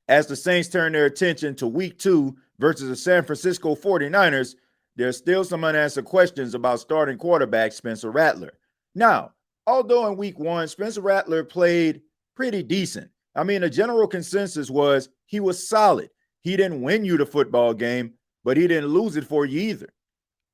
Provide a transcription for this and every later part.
As the Saints turn their attention to week 2 versus the San Francisco 49ers, there's still some unanswered questions about starting quarterback Spencer Rattler. Now, although in week 1, Spencer Rattler played pretty decent. I mean, the general consensus was he was solid. He didn't win you the football game, but he didn't lose it for you either.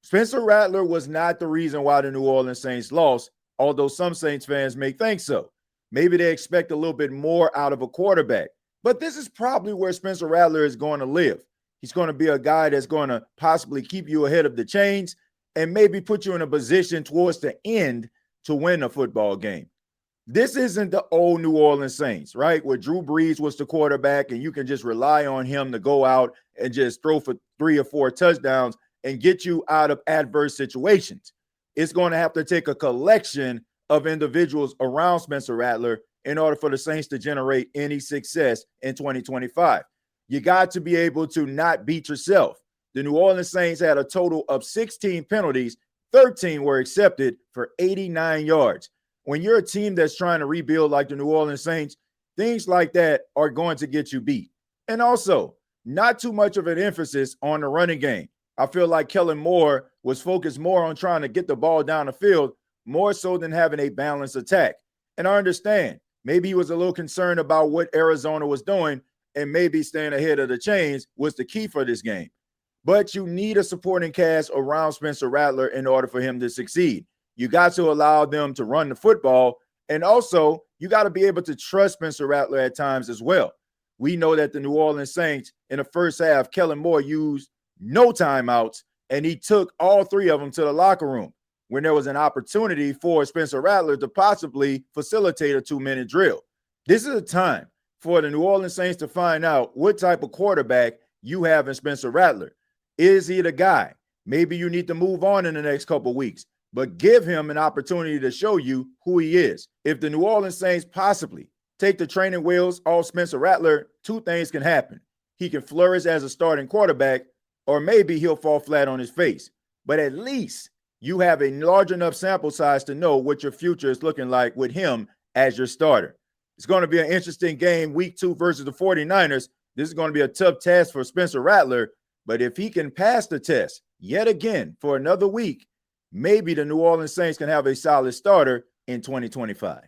Spencer Rattler was not the reason why the New Orleans Saints lost, although some Saints fans may think so. Maybe they expect a little bit more out of a quarterback. But this is probably where Spencer Rattler is going to live. He's going to be a guy that's going to possibly keep you ahead of the chains and maybe put you in a position towards the end to win a football game. This isn't the old New Orleans Saints, right? Where Drew Brees was the quarterback and you can just rely on him to go out and just throw for 3 or 4 touchdowns and get you out of adverse situations. It's going to have to take a collection of individuals around Spencer Rattler in order for the Saints to generate any success in 2025. You got to be able to not beat yourself. The New Orleans Saints had a total of 16 penalties, 13 were accepted for 89 yards. When you're a team that's trying to rebuild like the New Orleans Saints, things like that are going to get you beat. And also, not too much of an emphasis on the running game. I feel like Kellen Moore was focused more on trying to get the ball down the field, more so than having a balanced attack. And I understand, maybe he was a little concerned about what Arizona was doing, and maybe staying ahead of the chains was the key for this game. But you need a supporting cast around Spencer Rattler in order for him to succeed. You got to allow them to run the football, and also you got to be able to trust Spencer Rattler at times as well. We know that the New Orleans Saints in the first half, Kellen Moore used no timeouts, and he took all 3 of them to the locker room when there was an opportunity for Spencer Rattler to possibly facilitate a 2-minute drill. This is a time for the New Orleans Saints to find out what type of quarterback you have in Spencer Rattler. Is he the guy? Maybe you need to move on in the next couple of weeks, but give him an opportunity to show you who he is. If the New Orleans Saints possibly take the training wheels off Spencer Rattler, 2 things can happen. He can flourish as a starting quarterback, or maybe he'll fall flat on his face. But at least you have a large enough sample size to know what your future is looking like with him as your starter. It's going to be an interesting game, week 2 versus the 49ers. This is going to be a tough task for Spencer Rattler, but if he can pass the test yet again for another week, maybe the New Orleans Saints can have a solid starter in 2025.